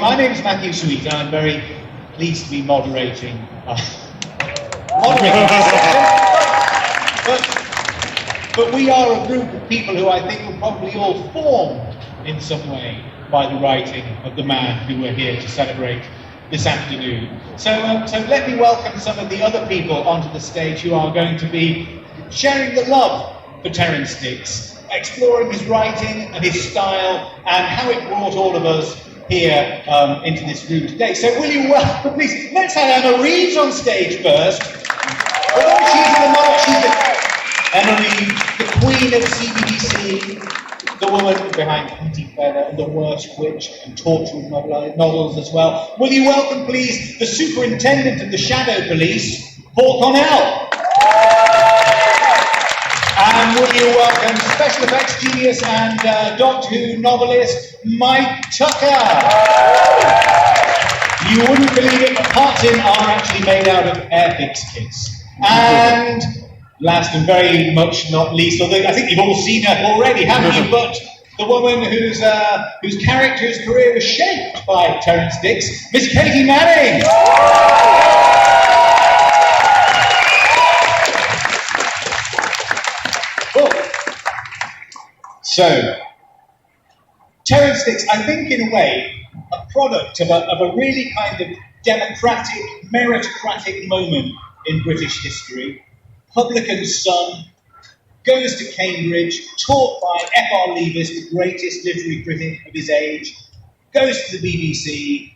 My name is Matthew Sweet, and I'm very pleased to be moderating this session. But we are a group of people who I think were probably all formed in some way by the writing of the man who we're here to celebrate this afternoon. So let me welcome some of the other people onto the stage who are going to be sharing the love for Terrance Dicks, exploring his writing and his style and how it brought all of us here into this room today. So will you welcome, please, let's have Emma Reeves on stage first. Although she's the mother, Emma Reeves, the queen of CBBC, the woman behind Hunty Feather and The Worst Witch and torture novels as well. Will you welcome, please, the superintendent of the Shadow Police, Paul Cornell. And will you welcome special effects genius and Doctor Who novelist, Mike Tucker. You wouldn't believe it, but parts in are actually made out of Airfix kits. And last and very much not least, although I think you've all seen her already, haven't you? But the woman whose character's career was shaped by Terrance Dicks, Miss Katy Manning. So, Terrance Dicks, I think in a way, a product of a really kind of democratic, meritocratic moment in British history. Publican's son, goes to Cambridge, taught by F.R. Leavis, the greatest literary critic of his age, goes to the BBC,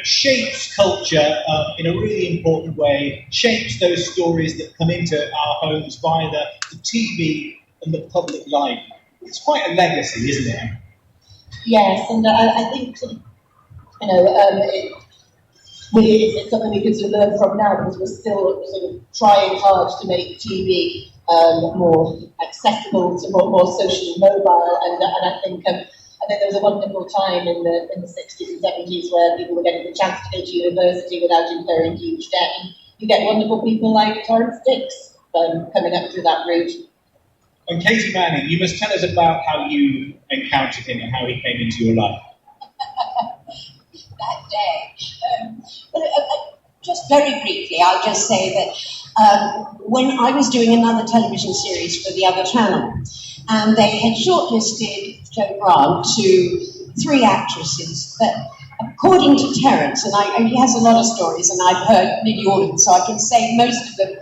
shapes culture in a really important way, shapes those stories that come into our homes via the TV and the public life. It's quite a legacy, isn't it? Yes, and I think, it's something we can sort of learn from now because we're still sort of trying hard to make TV more accessible, to more socially mobile, and I think there was a wonderful time in the 60s and 70s where people were getting the chance to go to university without incurring huge debt, and you get wonderful people like Terrance Dicks coming up through that route. And Katy Manning, you must tell us about how you encountered him and how he came into your life. That day. Just very briefly, I'll just say that when I was doing another television series for the other channel, and they had shortlisted Jo Grant to 3 actresses, but according to Terrance, and he has a lot of stories, and I've heard nearly all of them, so I can say most of them.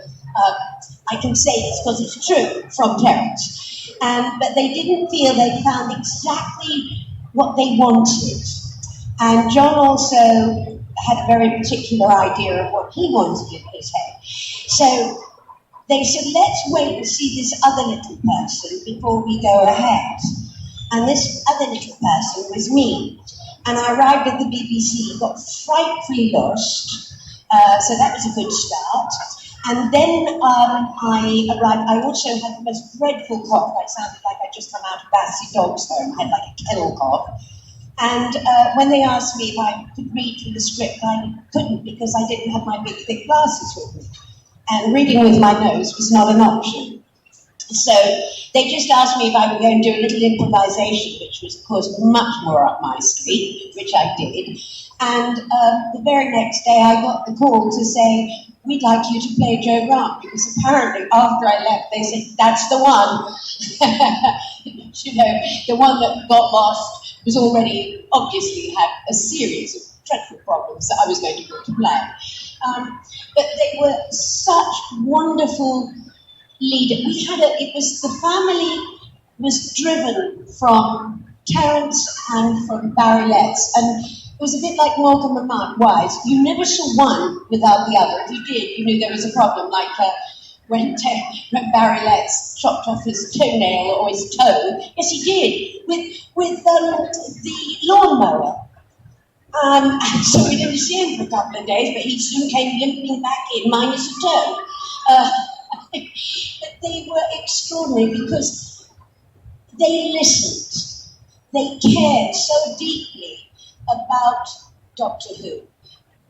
I can say it's because it's true from Terrance. But they didn't feel they found exactly what they wanted. And John also had a very particular idea of what he wanted in his head. So they said, let's wait and see this other little person before we go ahead. And this other little person was me. And I arrived at the BBC, got frightfully lost. So that was a good start. And then I arrived, I also had the most dreadful cough. I sounded like I'd just come out of Battersea Dogs Home. I had like a kennel cough. And when they asked me if I could read from the script, I couldn't because I didn't have my big, thick glasses with me. And reading with my nose was not an option. So they just asked me if I would go and do a little improvisation, which was, of course, much more up my street, which I did. And the very next day, I got the call to say, we'd like you to play Jo Grant, because apparently after I left, they said, that's the one. The one that got lost was already, obviously, had a series of dreadful problems that I was going to go to play. But they were such wonderful leaders. The family was driven from Terrance and from Barry Letts, and it was a bit like Malcolm and Mark Wise. You never saw one without the other. If you did, you knew there was a problem, like when Barry Letts chopped off his toenail or his toe. Yes, he did, with the lawnmower. And so we didn't see him for a couple of days, but he soon came limping back in, minus a toe. But they were extraordinary because they listened. They cared so deeply about Doctor Who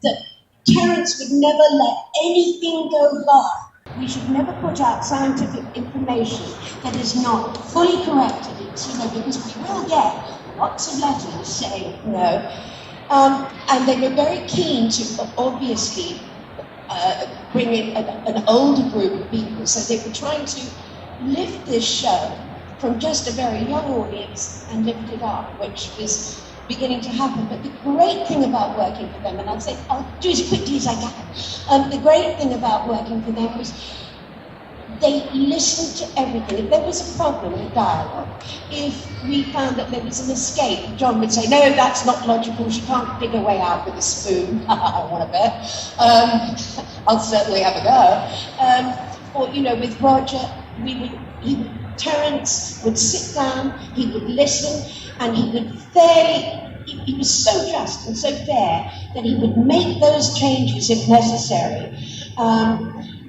that Terrance would never let anything go by. We should never put out scientific information that is not fully corrected, because we will get lots of letters saying, And they were very keen to obviously bring in an older group of people. So they were trying to lift this show from just a very young audience and lift it up, which was beginning to happen. But the great thing about working for them, and I'll do as quickly as I can, the great thing about working for them was they listened to everything. If there was a problem with dialogue, if we found that there was an escape, John would say, no, that's not logical, she can't dig her way out with a spoon. I want to bet. I'll certainly have a go. Or, with Roger, Terrance would sit down, he would listen, and he would he was so just and so fair that he would make those changes if necessary.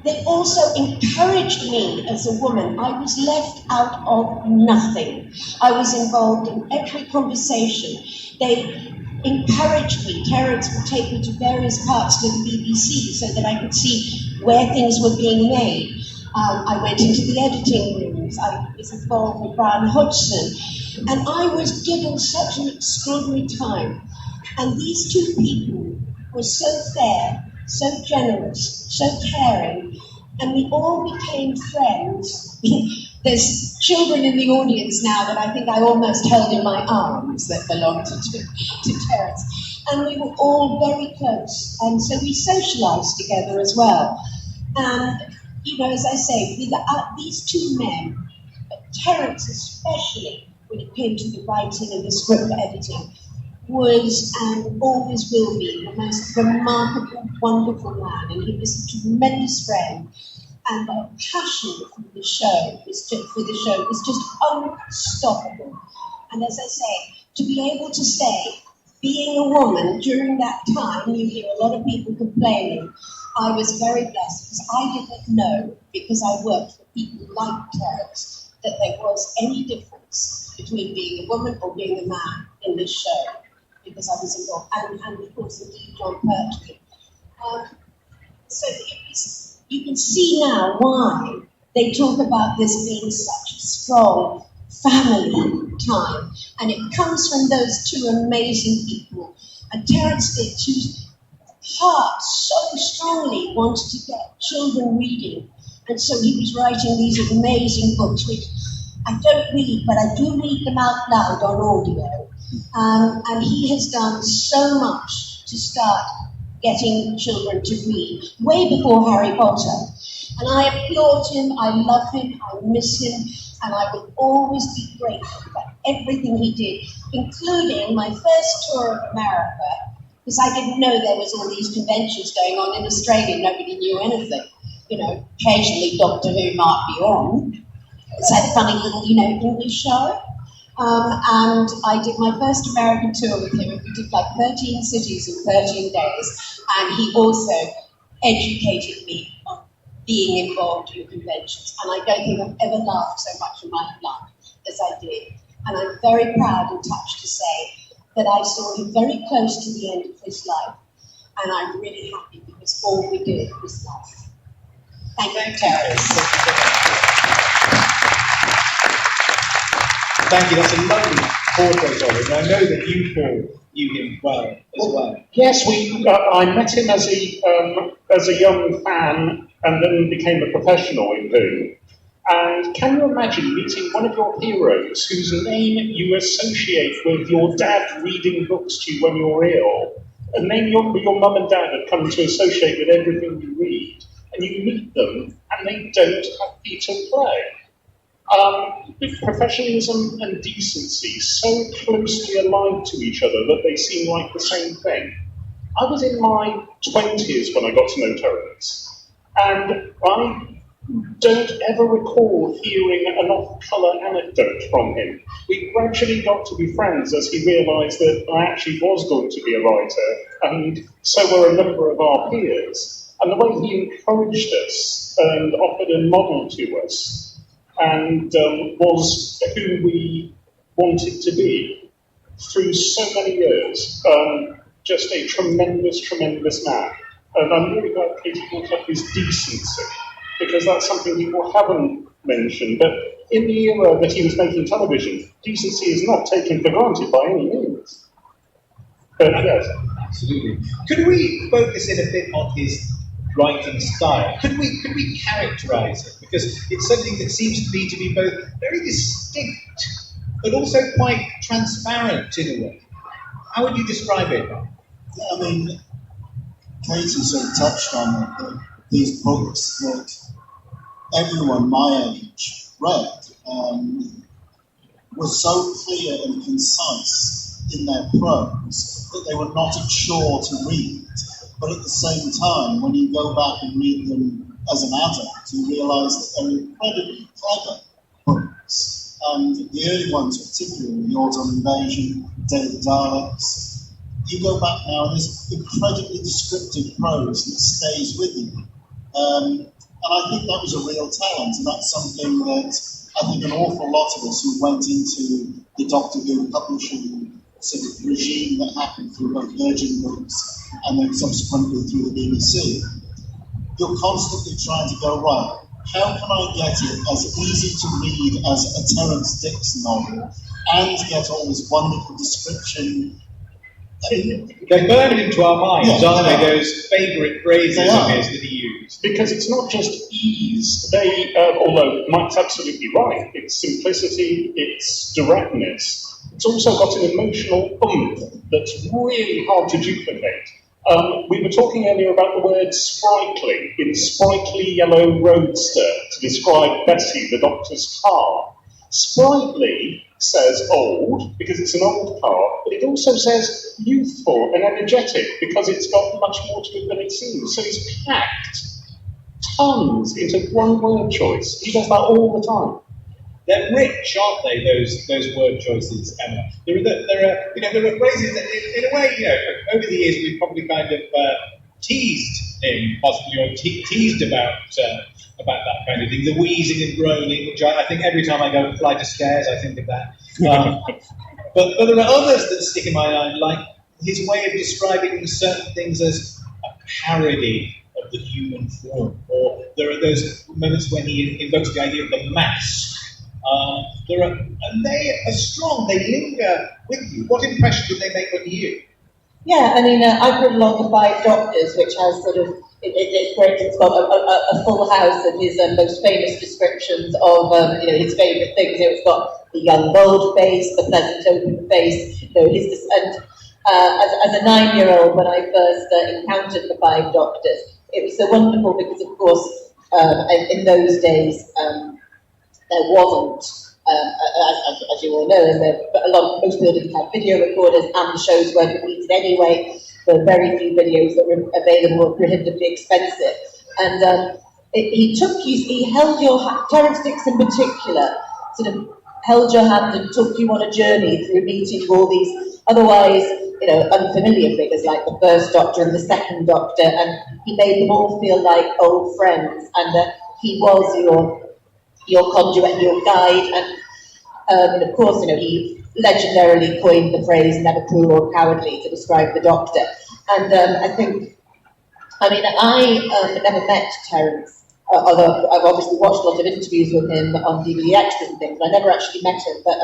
They also encouraged me as a woman. I was left out of nothing. I was involved in every conversation. They encouraged me. Terrance would take me to various parts of the BBC so that I could see where things were being made. I went into the editing rooms. I was involved with Brian Hodgson. And I was given such an extraordinary time. And these two people were so fair, so generous, so caring, and we all became friends. There's children in the audience now that I think I almost held in my arms that belonged to Terrance. And we were all very close, and so we socialised together as well. And, as I say, these two men, Terrance especially, when it came to the writing and the script editing, was and always will be the most remarkable, wonderful man, and he was a tremendous friend. And the passion for the show was just unstoppable. And as I say, to be able to say, being a woman during that time, you hear a lot of people complaining. I was very blessed because I didn't know, because I worked for people like Terrance, that there was any difference between being a woman or being a man in this show, because I was involved, and of course, indeed, John Pertwee. So you can see now why they talk about this being such a strong family time, and it comes from those two amazing people. And Terrance Dicks, whose heart so strongly wanted to get children reading, and so he was writing these amazing books, which I don't read, but I do read them out loud on audio. And he has done so much to start getting children to read, way before Harry Potter. And I applaud him, I love him, I miss him, and I will always be grateful for everything he did, including my first tour of America, because I didn't know there was all these conventions going on in Australia. Nobody knew anything. Occasionally Doctor Who might be on. It's that funny little, English show. And I did my first American tour with him. We did like 13 cities in 13 days. And he also educated me on being involved in conventions. And I don't think I've ever laughed so much in my life as I did. And I'm very proud and touched to say that I saw him very close to the end of his life. And I'm really happy because all we did was laugh. Thank you, Terrance. Thank you. That's a lovely portrait of him. I know that you Paul knew him well as well. Yes, I met him as a young fan, and then became a professional in Who. And can you imagine meeting one of your heroes whose name you associate with your dad reading books to you when you're ill, a name your mum and dad have come to associate with everything you read, and you meet them and they don't have feet and play? With professionalism and decency so closely allied to each other that they seem like the same thing. I was in my 20s when I got to know Terrance, and I don't ever recall hearing an off-colour anecdote from him. We gradually got to be friends as he realised that I actually was going to be a writer, and so were a number of our peers. And the way he encouraged us and offered a model to us, and was who we wanted to be through so many years. Just a tremendous, tremendous man. And I'm really glad Katie brought up his decency, because that's something people haven't mentioned. But in the era that he was making television, decency is not taken for granted by any means. But yes. Absolutely. Could we focus in a bit on his writing style? Could we characterize it? Because it's something that seems to me to be both very distinct, but also quite transparent in a way. How would you describe it? Yeah, I mean, Katie sort of touched on it, that these books that everyone my age read were so clear and concise in their prose that they were not a chore to read. But at the same time, when you go back and read them as an adult, you realise that they're incredibly clever books. And the early ones, particularly the Autumn Invasion, Day of the Daleks, you go back now and there's incredibly descriptive prose that stays with you. And I think that was a real talent, and that's something that I think an awful lot of us who went into the Doctor Who publishing sort of regime that happened through both Virgin Books and then subsequently through the BBC, you're constantly trying to go, right, how can I get it as easy to read as a Terrance Dicks novel and get all this wonderful description? They're burned into our minds, aren't they, those favourite phrases of his that he used? Because it's not just ease. Although Mike's absolutely right, it's simplicity, it's directness. It's also got an emotional oomph that's really hard to duplicate. We were talking earlier about the word sprightly, in sprightly yellow roadster, to describe Bessie, the Doctor's car. Sprightly says old, because it's an old car, but it also says youthful and energetic, because it's got much more to it than it seems. So he's packed tons into one word choice. He does that all the time. They're rich, aren't they? Those word choices, Emma. There are phrases that, in a way, over the years we've probably kind of teased him, possibly, or teased about that kind of thing. The wheezing and groaning, which I think every time I go and fly to Scares, I think of that. But there are others that stick in my mind, like his way of describing certain things as a parody of the human form, or there are those moments when he invokes the idea of the mask. They are strong, they linger with you. What impression did they make on you? Yeah, I mean, I've written along the Five Doctors, which has sort of, it's great, it's got a full house of his most famous descriptions of, his favourite things. It's got the young bold face, the pleasant open face, and as a 9-year-old, when I first encountered the Five Doctors, it was so wonderful because, of course, in those days, there wasn't, as you all know, most people didn't have video recorders, and the shows weren't repeated anyway. There were very few videos that were available, were prohibitively expensive. And he held your hand, Terrance Dicks in particular, sort of held your hand and took you on a journey through meeting all these otherwise, unfamiliar figures like the first Doctor and the second Doctor, and he made them all feel like old friends, and he was your conduit, your guide, and of course, he legendarily coined the phrase "never cruel or cowardly" to describe the Doctor. And I never met Terrance, although I've obviously watched a lot of interviews with him on DVD extras and things, but I never actually met him. But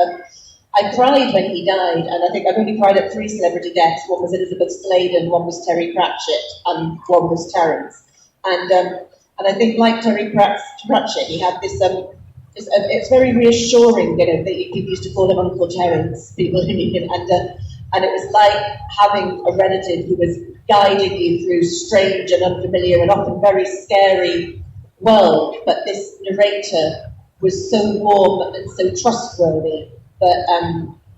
I cried when he died, and I think I've only cried at 3 celebrity deaths. One was Elizabeth Sladen, one was Terry Pratchett, and one was Terrance. And I think, like Terry Pratchett, he had this. It's very reassuring, that people used to call him Uncle Terrance, people who knew him, and it was like having a relative who was guiding you through strange and unfamiliar and often very scary world. But this narrator was so warm and so trustworthy that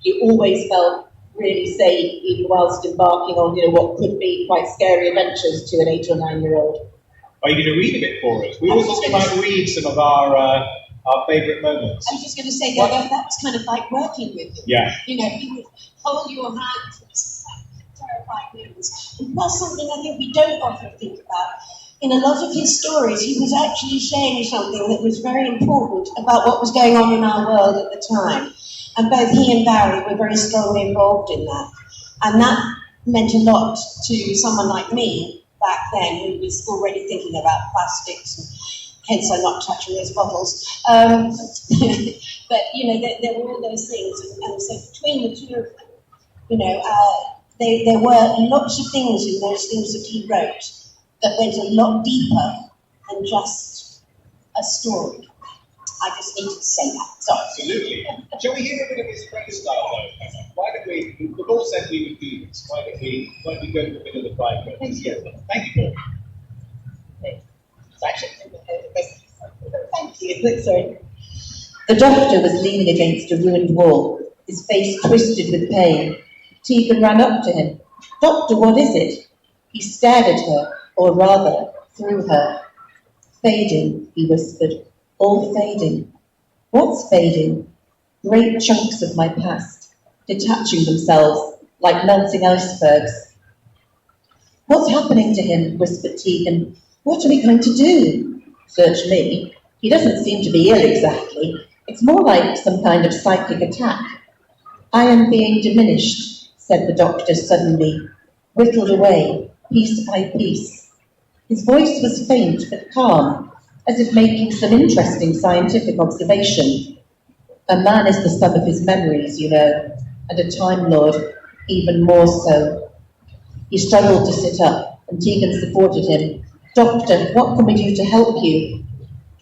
you always felt really safe, even whilst embarking on what could be quite scary adventures to an 8 or 9-year-old. Are you going to read a bit for us? We also might read some of our favourite moments. I was just going to say that's kind of like working with him. Yeah. He would hold your hand for terrifying moments. And that's something I think we don't often think about. In a lot of his stories, he was actually saying something that was very important about what was going on in our world at the time. And both he and Barry were very strongly involved in that. And that meant a lot to someone like me back then, who was already thinking about plastics, and hence I'm not touching those bottles. But, there were all those things. And so between the two of them, there were lots of things in those things that he wrote that went a lot deeper than just a story. I just needed to say that. Sorry. Absolutely. Shall we hear a bit of his prose style though, Emma? Why don't we've all said we would do this. Why don't we go for a bit of the pride prose? Thank you. Thank you, Paul. Thank you. Sorry. The doctor was leaning against a ruined wall, his face twisted with pain. Tegan ran up to him. "Doctor, what is it?" He stared at her, or rather, through her. "Fading," he whispered. "All fading." "What's fading?" "Great chunks of my past, detaching themselves like melting icebergs." "What's happening to him?" whispered Tegan. "What are we going to do?" "Search me. He doesn't seem to be ill exactly. It's more like some kind of psychic attack." "I am being diminished," said the doctor suddenly, "whittled away, piece by piece." His voice was faint but calm, as if making some interesting scientific observation. "A man is the sum of his memories, you know, and a Time Lord even more so." He struggled to sit up, and Tegan supported him. "Doctor, what can we do to help you?"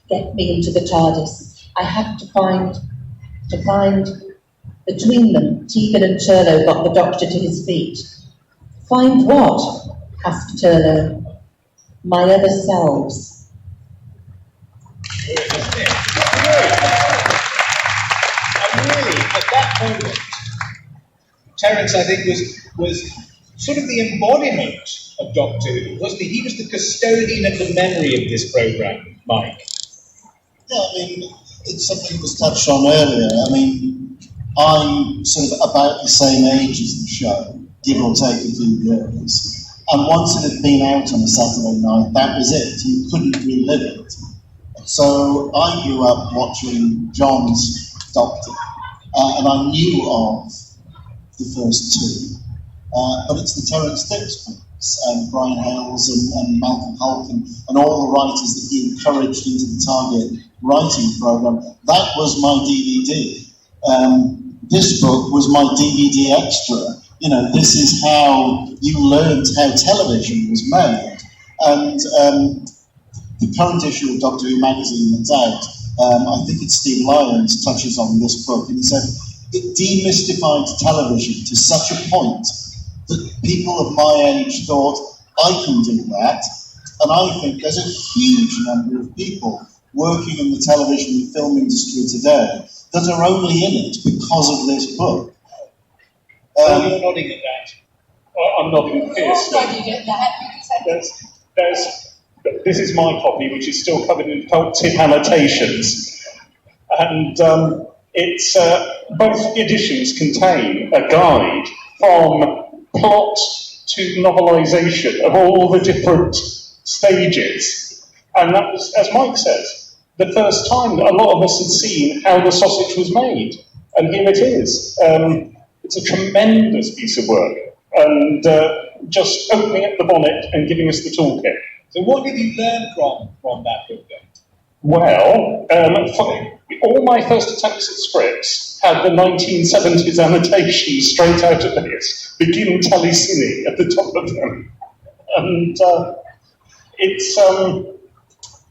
"Get me into the TARDIS. I have to find... Between them, Tegan and Turlo got the doctor to his feet. "Find what?" asked Turlo. "My other selves." And really, at that moment, Terrance, I think, was sort of the embodiment of Doctor Who, wasn't he? He was the custodian of the memory of this programme, Mike. Yeah, I mean, it's something that was touched on earlier. I mean, I'm sort of about the same age as the show, give or take a few years. And once it had been out on a Saturday night, that was it. You couldn't relive it. So I grew up watching John's Doctor, and I knew of the first two. But it's the Terrance Dicks books, and Brian Hales and Malcolm Hulk and all the writers that he encouraged into the Target writing program. That was my DVD. This book was my DVD extra. You know, this is how you learned how television was made. And the current issue of Doctor Who magazine that's out, I think it's Steve Lyons touches on this book, and he said it demystified television to such a point that people of my age thought, I can do that. And I think there's a huge number of people working in the television and film industry today that are only in it because of this book. You're nodding at that. I'm nodding fiercely. This is my copy, which is still covered in felt tip annotations. And it's both editions contain a guide from plot to novelisation of all the different stages. And that was, as Mike says, the first time that a lot of us had seen how the sausage was made. And here it is. It's a tremendous piece of work. And just opening up the bonnet and giving us the toolkit. So what did you learn from that book then? Well, all my first attempts at scripts had the 1970s annotations straight out of this, begin Talisini at the top of them. And it's,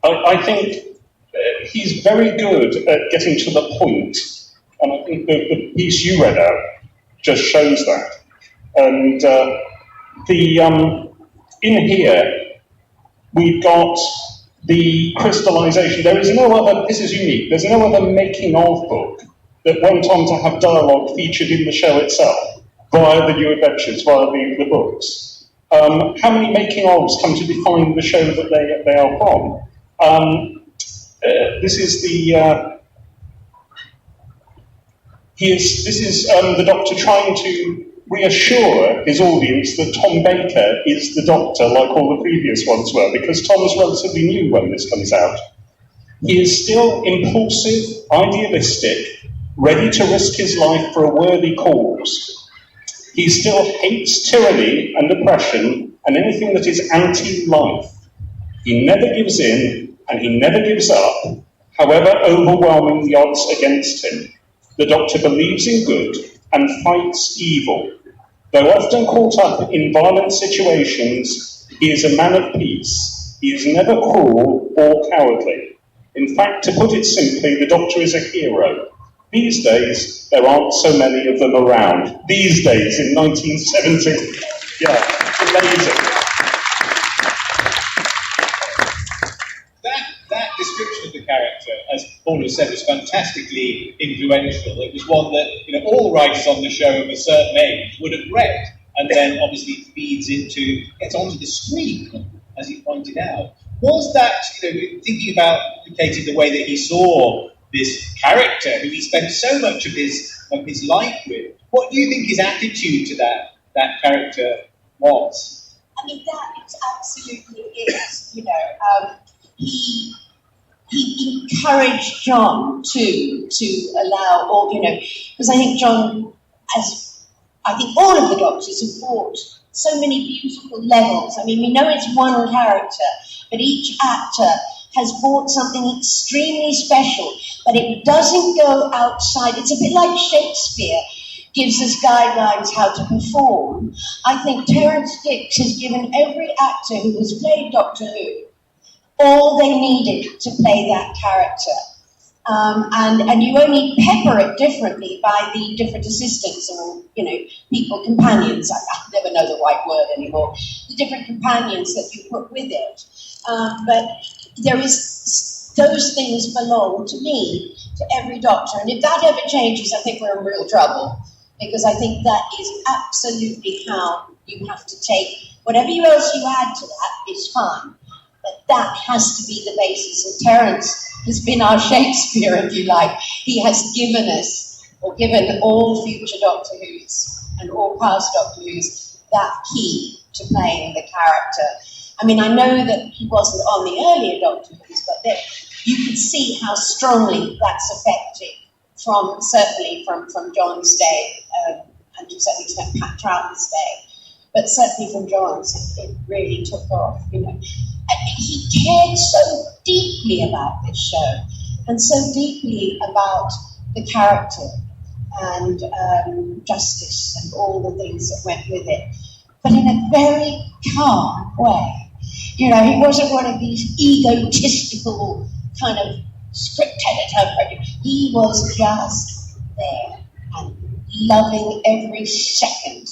I think he's very good at getting to the point, and I think the piece you read out just shows that. And in here, we've got the crystallization. There is no other, this is unique, there's no other making of book that went on to have dialogue featured in the show itself, via the new adventures, via the books. How many making ofs come to define the show that they are from? This is the, this is the Doctor trying to reassure his audience that Tom Baker is the Doctor like all the previous ones were, because Tom's relatively new when this comes out. He is still impulsive, idealistic, ready to risk his life for a worthy cause. He still hates tyranny and oppression and anything that is anti-life. He never gives in and he never gives up, however overwhelming the odds against him. The Doctor believes in good and fights evil. Though often caught up in violent situations, he is a man of peace. He is never cruel or cowardly. In fact, to put it simply, the Doctor is a hero. These days, there aren't so many of them around. These days, in 1970. Yeah, it's amazing. That description of the character, as Paul has said, was fantastically influential. It was one that all writers on the show of a certain age would have read, and then obviously gets onto the screen, as he pointed out. Was that, thinking about Katy, the way that he saw this character, who he spent so much of his life with, what do you think his attitude to that character was? I mean, that it absolutely is. He encouraged John to allow all, because I think John, as I think all of the Doctors, have brought so many beautiful levels. I mean, we know it's one character, but each actor has brought something extremely special, but it doesn't go outside. It's a bit like Shakespeare gives us guidelines how to perform. I think Terrance Dicks has given every actor who has played Doctor Who all they needed to play that character. And you only pepper it differently by the different assistants or, people, companions. I never know the right word anymore. The different companions that you put with it. But those things belong to me, to every Doctor. And if that ever changes, I think we're in real trouble. Because I think that is absolutely how you have to take, whatever else you add to that is fine. But that has to be the basis. And Terrance has been our Shakespeare, if you like. He has given us, or given all future Doctor Who's and all past Doctor Who's, that key to playing the character. I mean, I know that he wasn't on the earlier Doctor Who's, but that you can see how strongly that's affected certainly from John's day, and to a certain extent Pat Troughton's day. But certainly from John's, it really took off, And he cared so deeply about this show, and so deeply about the character and justice and all the things that went with it, but in a very calm way. He wasn't one of these egotistical kind of script editor. He was just there and loving every second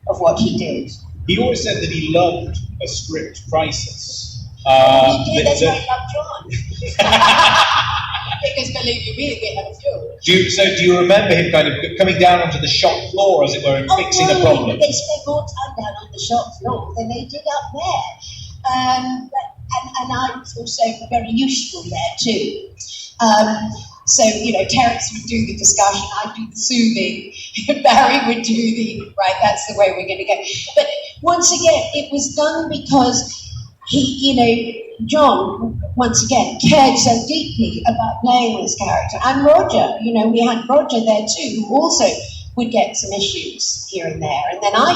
of what he did. He always said that he loved a script crisis. He did, that's why he loved John. Because believe you me, we had a few. Do you remember him kind of coming down onto the shop floor, as it were, and fixing a problem? They spent more time down on the shop floor than they did up there. And I was also very useful there too. So, Terrance would do the discussion, I'd do the soothing, Barry would do the, right, that's the way we're going to go. But once again, it was done because John, once again, cared so deeply about playing this character. And Roger, we had Roger there too, who also would get some issues here and there. And then I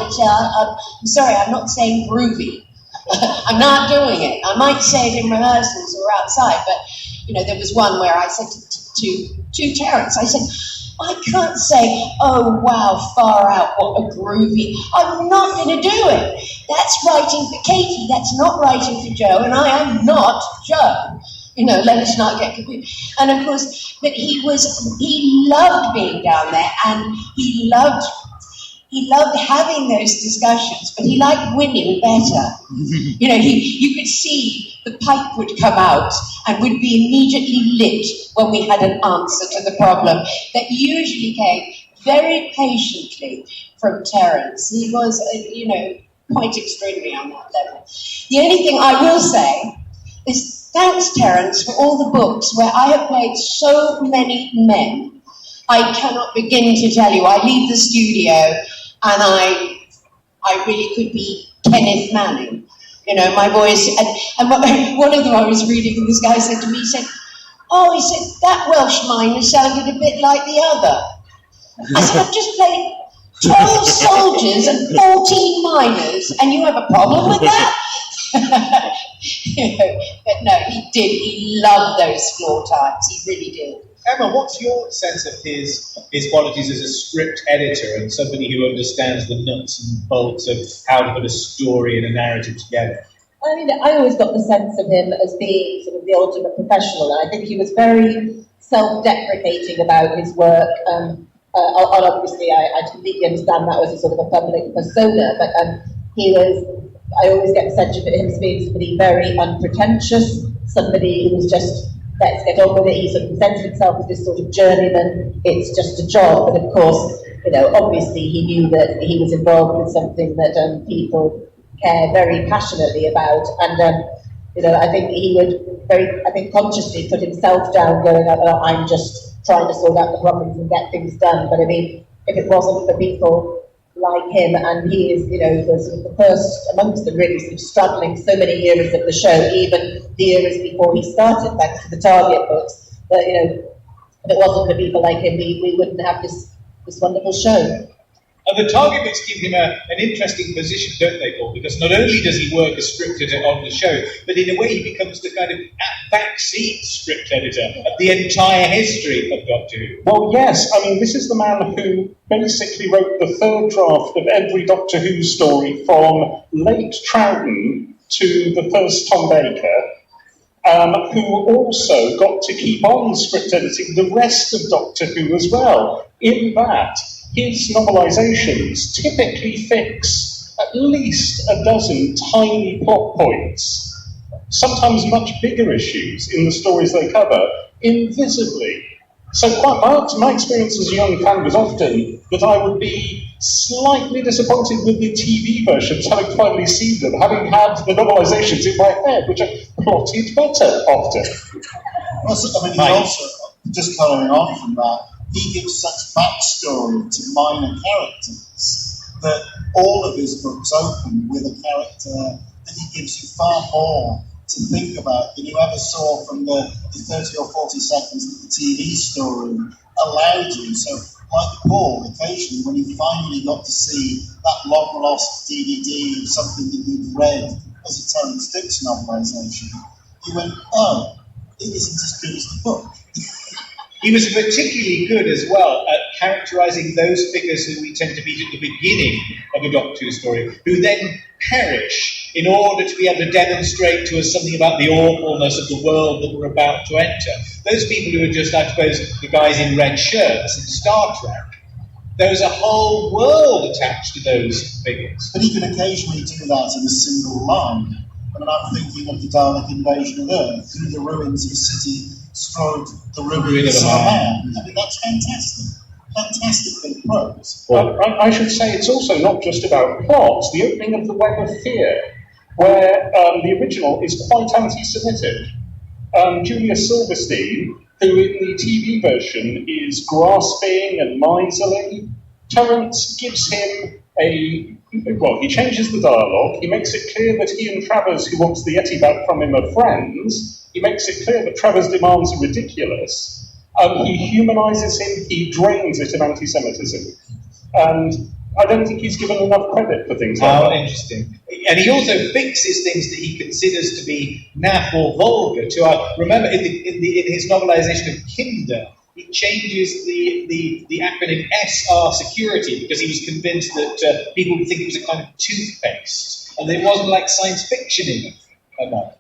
would say, I'm sorry, I'm not saying groovy. I'm not doing it. I might say it in rehearsals or outside, but there was one where I said to Terrance, I said, I can't say, oh wow, far out, what a groovy. I'm not going to do it. That's writing for Katy. That's not writing for Joe, and I am not Joe. Let us not get confused. And of course, but he loved being down there, and he loved having those discussions, but he liked winning better. You could see the pipe would come out and would be immediately lit when we had an answer to the problem that usually came very patiently from Terrance. He was, quite extraordinary on that level. The only thing I will say is thanks, Terrance, for all the books where I have played so many men. I cannot begin to tell you. I leave the studio and I really could be Kenneth Manning. My voice, and one of them I was reading, and this guy said to me, he said, that Welsh miner sounded a bit like the other. I said, I've just played 12 soldiers and 14 miners, and you have a problem with that? But no, he did. He loved those floor times. He really did. Emma, what's your sense of his qualities as a script editor and somebody who understands the nuts and bolts of how to put a story and a narrative together? I mean, I always got the sense of him as being sort of the ultimate professional, and I think he was very self-deprecating about his work. And obviously, I completely understand that was a sort of a public persona, but I always get the sense of him as being somebody very unpretentious, somebody who was just, let's get on with it. He sort of presented himself as this sort of journeyman, it's just a job, but of course, obviously he knew that he was involved with something that people care very passionately about, and I think he would consciously put himself down, going, I'm just trying to sort out the problems and get things done. But I mean, if it wasn't for people like him, and he is, the first amongst them, really sort of struggling so many years of the show, even the years before he started, thanks to the Target books, that if it wasn't for people like him, we wouldn't have this wonderful show. And the Target books give him an interesting position, don't they, Paul? Because not only does he work as script editor on the show, but in a way he becomes the kind of backseat script editor of the entire history of Doctor Who. Well, yes. I mean, this is the man who basically wrote the third draft of every Doctor Who story from late Troughton to the first Tom Baker, who also got to keep on script editing the rest of Doctor Who as well. In that, his novelisations typically fix at least a dozen tiny plot points, sometimes much bigger issues in the stories they cover, invisibly. So my experience as a young fan was often that I would be slightly disappointed with the TV versions, having finally seen them, having had the novelisations in my head, which are plotted better often. I mean, also, just following on from that, he gives such backstory to minor characters that all of his books open with a character that he gives you far more to think about than you ever saw from the 30 or 40 seconds that the TV story allowed you. So, like Paul, occasionally when you finally got to see that long-lost DVD of something that you'd read as a Terrance Dicks novelisation, you went, oh, it isn't as good as the book. He was particularly good as well at characterising those figures who we tend to meet at the beginning of a Doctor Who story, who then perish in order to be able to demonstrate to us something about the awfulness of the world that we're about to enter. Those people who are just, I suppose, the guys in red shirts in Star Trek, there's a whole world attached to those figures. But he can occasionally do that in a single line. I mean, I'm thinking of the Dalek invasion of Earth, through the ruins of a city, strode the ruins of a man. I mean, that's fantastic. Fantastic big prose. Well, I should say it's also not just about plots. The opening of the Web of Fear, where the original is quite anti-Semitic. Julius Silverstein, who in the TV version is grasping and miserly, Terrance gives him he changes the dialogue, he makes it clear that he and Travers, who wants the Yeti back from him, are friends, he makes it clear that Travers' demands are ridiculous, he humanises him, he drains it of anti-Semitism. And I don't think he's given enough credit for things like that. Oh, interesting. And he also fixes things that he considers to be naff or vulgar. Remember, in his novelisation of Kinder, he changes the acronym SR security because he was convinced that people would think it was a kind of toothpaste and it wasn't like science fiction enough.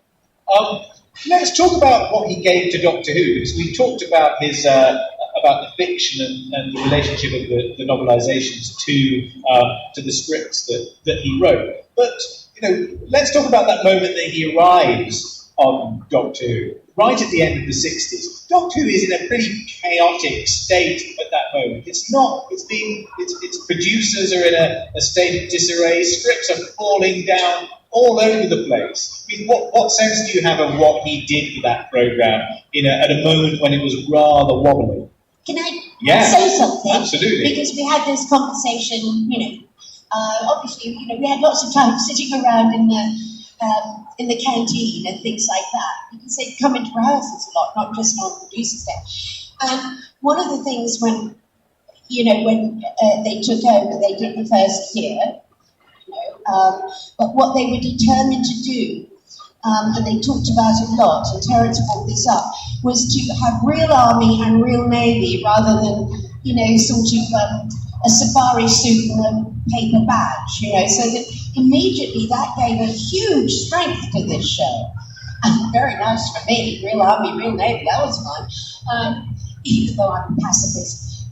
Let's talk about what he gave to Doctor Who, because we talked about his about the fiction and the relationship of the novelisations to the scripts that he wrote. But let's talk about that moment that he arrives on Doctor Who. Right at the end of the 60s, Doctor Who is in a pretty chaotic state at that moment. Its producers are in a state of disarray. Scripts are falling down all over the place. I mean, what sense do you have of what he did for that programme at a moment when it was rather wobbly? Can I say something? Absolutely. Because we had this conversation, obviously, we had lots of time sitting around in the canteen and things like that, because they'd come into rehearsals a lot, not just on producer's day. And one of the things when they took over, they did the first year, but what they were determined to do and they talked about it a lot, and Terrance brought this up, was to have real army and real navy rather than, sort of a safari suit and a paper badge, so that immediately that gave a huge strength to this show. And very nice for me, real army, real navy, that was fun, even though I'm a pacifist.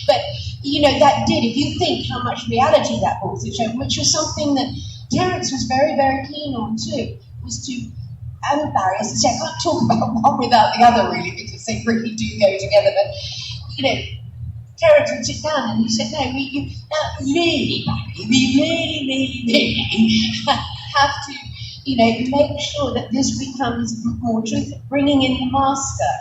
But, that did, if you think how much reality that brought to the show, which was something that Terrance was very, very keen on too, was to, and Barry, as I say, I can't talk about one without the other really, because they really do go together, but, Terrance would sit down and he said, no, really, Barry, we really have to, make sure that this becomes more truthful. Bringing in the master,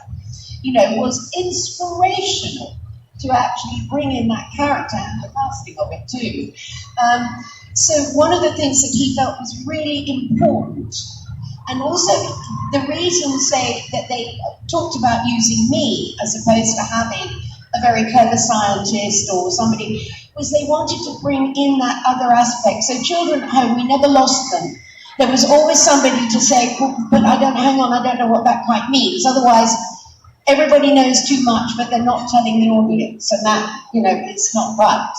was inspirational to actually bring in that character and the casting of it too. So one of the things that he felt was really important, and also the reason, say, that they talked about using me as opposed to having a very clever scientist or somebody, was they wanted to bring in that other aspect. So children at home, we never lost them. There was always somebody to say, but I don't know what that quite means. Otherwise, everybody knows too much, but they're not telling the audience, and that, it's not right.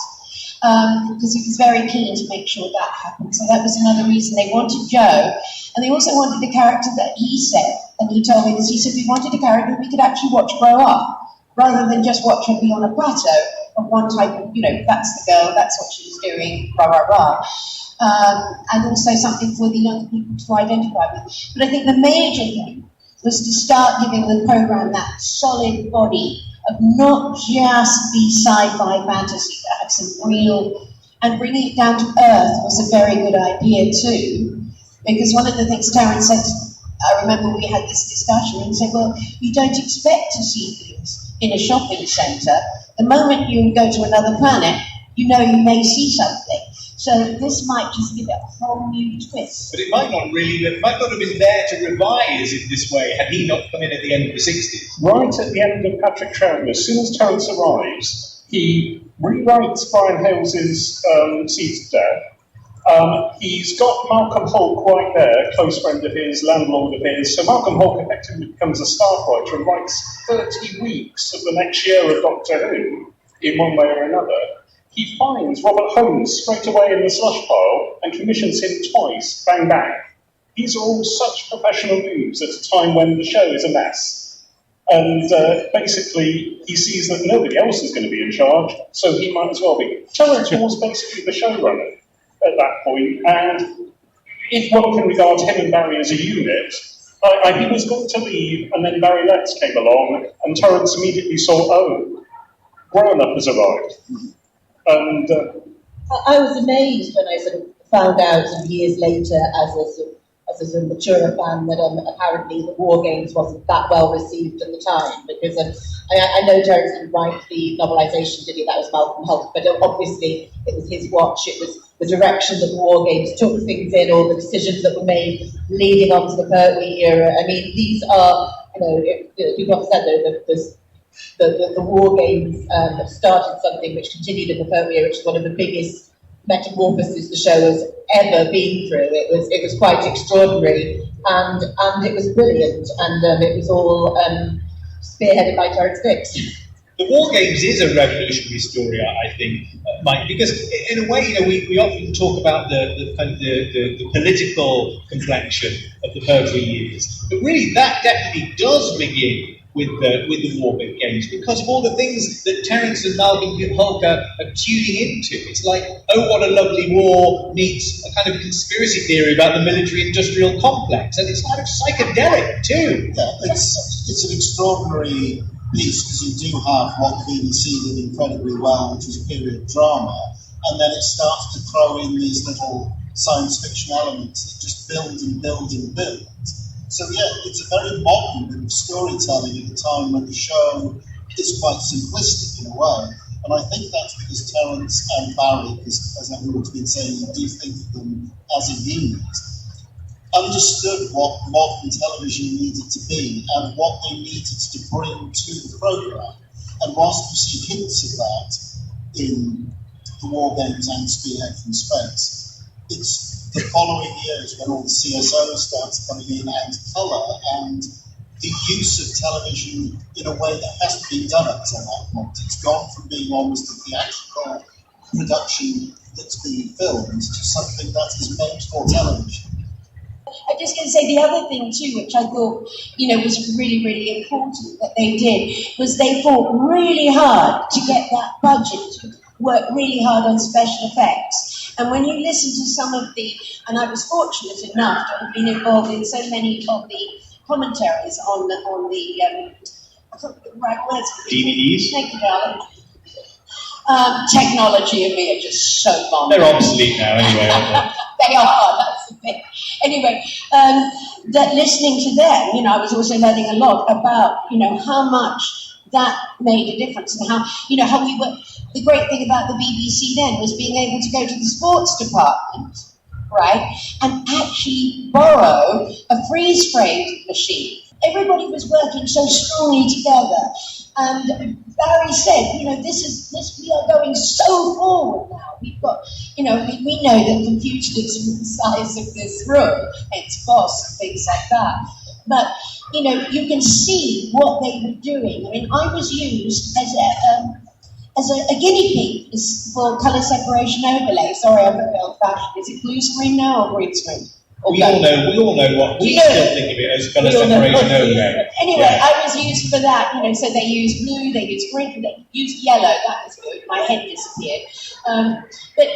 Because he was very keen to make sure that happened. So that was another reason they wanted Joe, and they also wanted the character that he said, and he told me this, he said we wanted a character we could actually watch grow up, rather than just watch her be on a plateau of one type of, that's the girl, that's what she's doing, rah, rah, rah. And also something for the young people to identify with. But I think the major thing was to start giving the programme that solid body of not just be sci-fi fantasy, but have some real, and bringing it down to earth was a very good idea too, because one of the things Terrance said, I remember we had this discussion, and he said, well, you don't expect to see things in a shopping centre. The moment you go to another planet, you may see something. So this might just give it a whole new twist. But it might not have been there to revise in this way had he not come in at the end of the 60s. Right at the end of Patrick Troughton, as soon as Terrance arrives, he rewrites Brian Hales's Seeds of Death. He's got Malcolm Hulke right there, close friend of his, landlord of his. So Malcolm Hulke effectively becomes a staff writer and writes 30 weeks of the next year of Doctor Who in one way or another. He finds Robert Holmes straight away in the slush pile and commissions him twice, bang, bang. These are all such professional moves at a time when the show is a mess. And basically, he sees that nobody else is going to be in charge, so he might as well be. Terrance was basically the showrunner at that point, and if one can regard him and Barry as a unit, he was going to leave, and then Barry Letts came along, and Terrance immediately saw, oh, grown-up has arrived. And I was amazed when I sort of found out years later, as a sort of mature fan, that apparently the War Games wasn't that well received at the time, because I know Terrance didn't write the novelisation, did he? That was Malcolm Hulke, but obviously it was his watch. It was the direction that the War Games took things in, all the decisions that were made leading on to the Pertwee era. I mean, these are, you've often said the War Games started something which continued in the Pertwee era, which is one of the biggest metamorphoses the show has ever been through. It was quite extraordinary, and it was brilliant, and it was all spearheaded by Terrance Dicks. The War Games is a revolutionary story, I think, Mike, because in a way, we often talk about the political complexion of the Pertwee years, but really that definitely does begin with the War Games, because of all the things that Terrance and Malcolm Hulke are tuning into. It's like, oh, what a lovely war meets a kind of conspiracy theory about the military-industrial complex, and it's kind of psychedelic too. Yeah, it's an extraordinary piece, because you do have what the BBC did incredibly well, which was period drama, and then it starts to throw in these little science fiction elements that just build and build and build. So yeah, it's a very modern bit of storytelling at a time when the show is quite simplistic in a way. And I think that's because Terrance and Barry, as everyone's been saying, you do think of them as a unit, understood what modern television needed to be and what they needed to bring to the programme. And whilst you see hints of that in the War Games and Spearhead from Space, it's the following years when all the CSO starts coming in and colour and the use of television in a way that hasn't been done up to that point. It's gone from being almost a theatrical production that's being filmed to something that is made for television. I'm just going to say the other thing too, which I thought, was really, really important that they did, was they fought really hard to get that budget to work really hard on special effects. And when you listen to some of the, and I was fortunate enough to have been involved in so many of the commentaries on the I can't think of the right words. DVDs? Thank you, darling. Technology and me are just so bomb. They're obsolete now anyway, aren't they? They are, that's the thing. Anyway, that listening to them, I was also learning a lot about, how much that made a difference and how we were, the great thing about the BBC then was being able to go to the sports department, right, and actually borrow a freeze-framed machine. Everybody was working so strongly together. And Barry said, we are going so forward now. We've got, we know that computers are the size of this room, it's boss and things like that. But, you can see what they were doing. I mean, I was used as a guinea pig for colour separation overlay. Sorry, I'm very old-fashioned. Is it blue screen now or green screen? We all know what we still think of it as colour separation overlay. Anyway, yeah. I was used for that, so they used blue, they used green, they used yellow, that was good, my head disappeared. But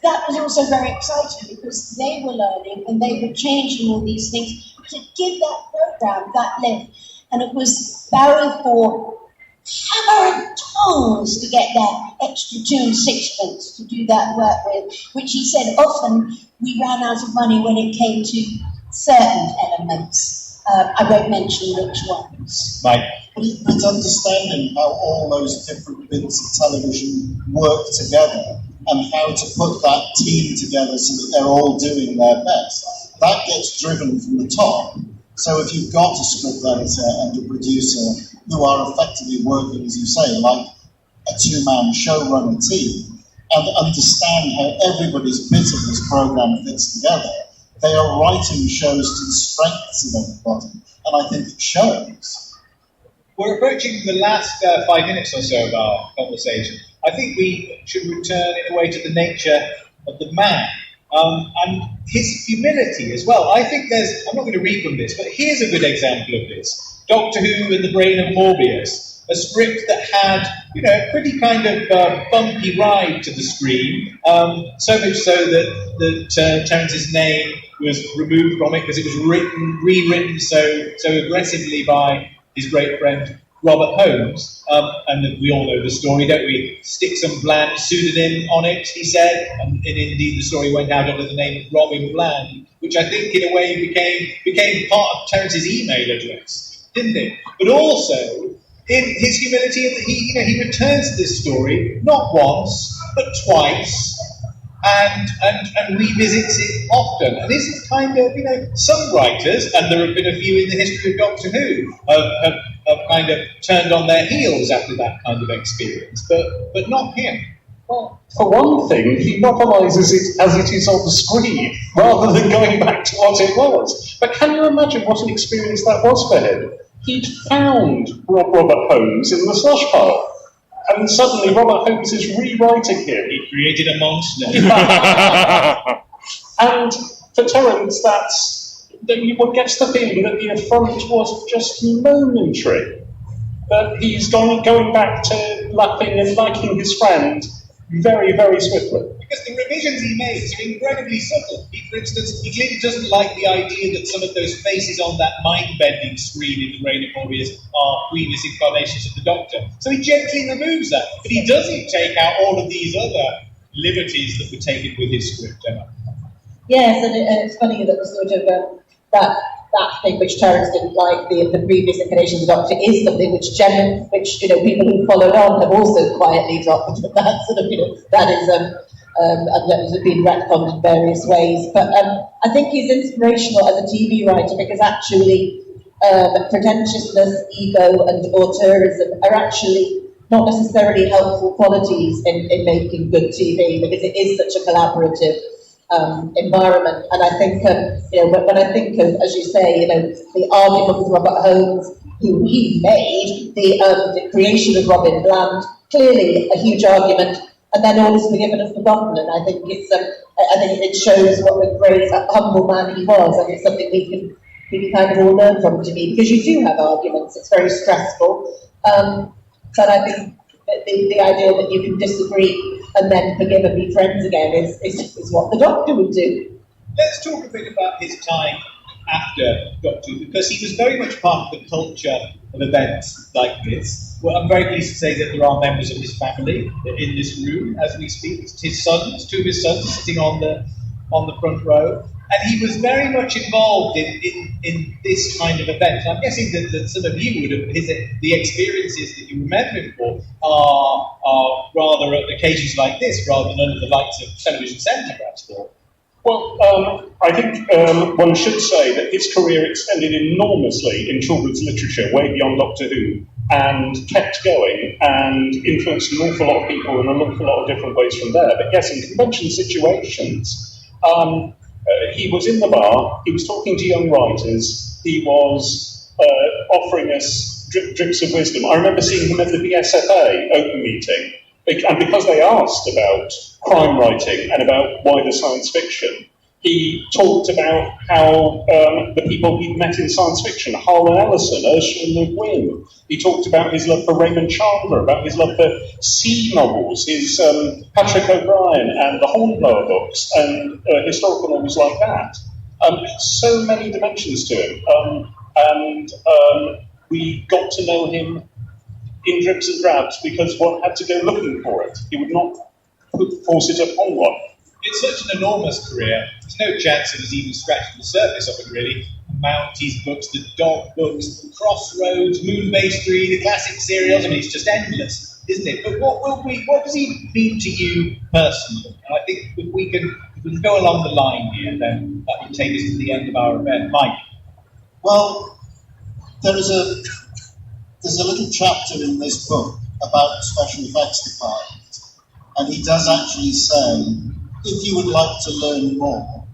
that was also very exciting because they were learning and they were changing all these things to give that programme that lift. And it was Barry for hammer and tongs to get that extra 2 and 6pence to do that work with, which he said often we ran out of money when it came to certain elements. I won't mention which ones. Mike. But understanding how all those different bits of television work together and how to put that team together so that they're all doing their best, that gets driven from the top. So if you've got a script editor and a producer who are effectively working, as you say, like a two-man showrunner team, and understand how everybody's bit of this program fits together, they are writing shows to the strengths of everybody, and I think it shows. We're approaching the last 5 minutes or so of our conversation. I think we should return in a way to the nature of the man. And his humility as well. I think I'm not going to read from this, but here's a good example of this. Doctor Who and the Brain of Morbius, a script that had, a pretty kind of bumpy ride to the screen, so much so that Terrance's name was removed from it because it was rewritten so aggressively by his great friend Robert Holmes, and we all know the story, don't we? Sticks and Bland pseudonym on it, he said, and indeed the story went out under the name of Robin Bland, which I think in a way became part of Terrance's email address, didn't it? But also, in his humility, he returns to this story not once, but twice, and revisits it often. And this is kind of, some writers, and there have been a few in the history of Doctor Who, have kind of turned on their heels after that kind of experience, but not him. Well, for one thing, he novelises it as it is on the screen, rather than going back to what it was. But can you imagine what an experience that was for him? He'd found Robert Holmes in the slush pile. And suddenly Robert Holmes is rewriting him. He created a monster. And for Terrance, one gets the feeling that the affront was just momentary. That he's going back to laughing and liking his friend very, very swiftly. Because the revisions he makes are incredibly subtle. For instance, he clearly doesn't like the idea that some of those faces on that mind-bending screen in the Brain of Morbius are previous incarnations of the Doctor. So he gently removes that. But he doesn't take out all of these other liberties that were taken with his script, Emma. Yes, and it's funny that the sort of that thing which Terrance didn't like, the previous incarnation of the Doctor, is something which people who followed on have also quietly dropped. That sort of that is and that has been retconned in various ways. But I think he's inspirational as a TV writer because actually pretentiousness, ego, and auteurism are actually not necessarily helpful qualities in making good TV because it is such a collaborative environment. And I think, when I think of, as you say, the argument with Robert Holmes, who he made, the creation of Robin Bland, clearly a huge argument, and then all is forgiven and forgotten. And I think I think it shows what a great, humble man he was, and it's something we can kind of all learn from, to me, because you do have arguments. It's very stressful, but I think the idea that you can disagree and then forgive and be friends again is what the Doctor would do. Let's talk a bit about his time after Doctor Who, because he was very much part of the culture of events like this. Well, I'm very pleased to say that there are members of his family in this room as we speak. It's his sons, two of his sons, sitting on the front row. And he was very much involved in this kind of event. I'm guessing that some of you would have, the experiences that you remember him for are rather at occasions like this, rather than under the lights of Television Centre, perhaps, for. Well, I think one should say that his career extended enormously in children's literature, way beyond Doctor Who, and kept going and influenced an awful lot of people in an awful lot of different ways from there. But yes, in convention situations, he was in the bar, he was talking to young writers, he was offering us drips of wisdom. I remember seeing him at the BSFA open meeting, and because they asked about crime writing and about wider science fiction, he talked about how the people he'd met in science fiction, Harlan Ellison, Ursula Le Guin. He talked about his love for Raymond Chandler, about his love for sea novels, his Patrick O'Brien and the Hornblower books, and historical novels like that. So many dimensions to him. And we got to know him in drips and drabs because one had to go looking for it. He would not force it upon one. It's such an enormous career. There's no chance of us even scratching the surface of it, really. The Mounties books, the Dog books, the Crossroads, Moonbase 3, the classic serials. I mean, it's just endless, isn't it? But what does he mean to you personally? And I think if we can go along the line here, then that would take us to the end of our event. Mike? Well, there's a little chapter in this book about the special effects department, and he does actually say, if you would like to learn more,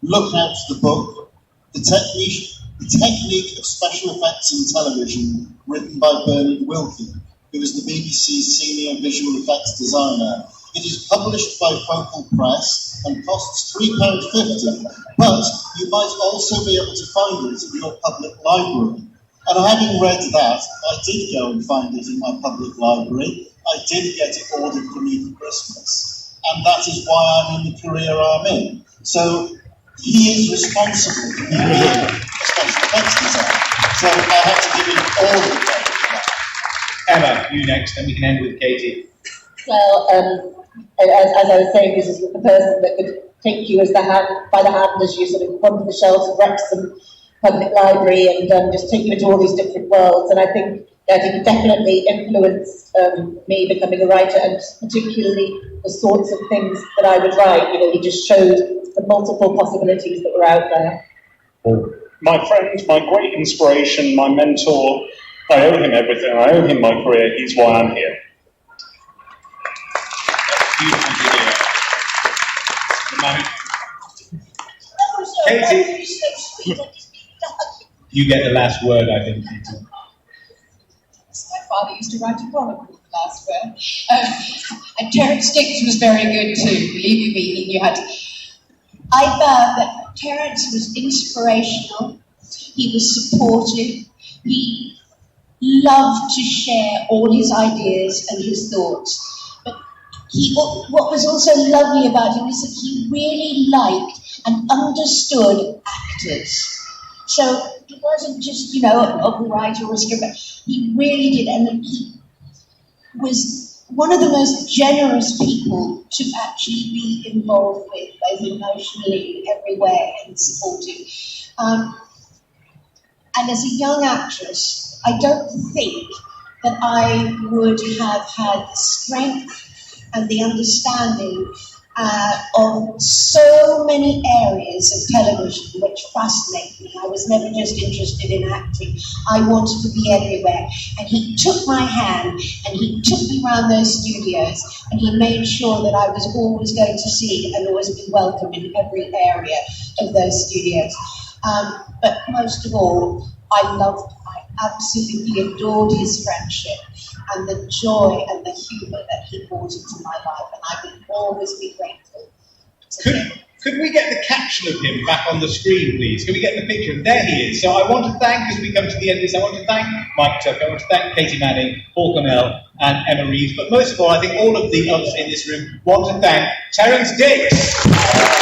look out the book, The Technique of Special Effects in Television, written by Bernard Wilkie, who is the BBC's senior visual effects designer. It is published by Focal Press and costs £3.50, but you might also be able to find it in your public library. And having read that, I did go and find it in my public library. I did get it ordered for me for Christmas. And that is why I'm in the career I'm in. So he is responsible for me being a special effects designer. So I have to give him all the credit for that. Emma, you next, and we can end with Katie. Well, as I was saying, this is the person that could take you by the hand as you sort of come to the shelves of Wrexham Public Library and just take you into all these different worlds. And I think it definitely influenced me becoming a writer, and particularly the sorts of things that I would write. He just showed the multiple possibilities that were out there. My friend, my great inspiration, my mentor, I owe him everything. I owe him my career. He's why I'm here. Katie, you get the last word, I think. My father used to write a chronicle with the last word. And Terrance Dicks was very good too, believe me, he knew how to. I found that Terrance was inspirational, he was supportive, he loved to share all his ideas and his thoughts. But what was also lovely about him is that he really liked and understood actors. So he wasn't just, a novel writer or a script, he really did, and he was one of the most generous people to actually be involved with, both emotionally, in every way, and supportive. And as a young actress, I don't think that I would have had the strength and the understanding of so many areas of television which fascinate me. I was never just interested in acting. I wanted to be everywhere. And he took my hand and he took me around those studios and he made sure that I was always going to see and always be welcome in every area of those studios. But most of all, I absolutely adored his friendship and the joy and the humour that he brought into my life, and I will always be grateful to him. Could we get the caption of him back on the screen, please? Can we get the picture? And there he is. So I want to thank, as we come to the end of this, I want to thank Mike Tucker, I want to thank Katy Manning, Paul Cornell, and Emma Reeves. But most of all, I think all of the others in this room want to thank Terrance Dicks.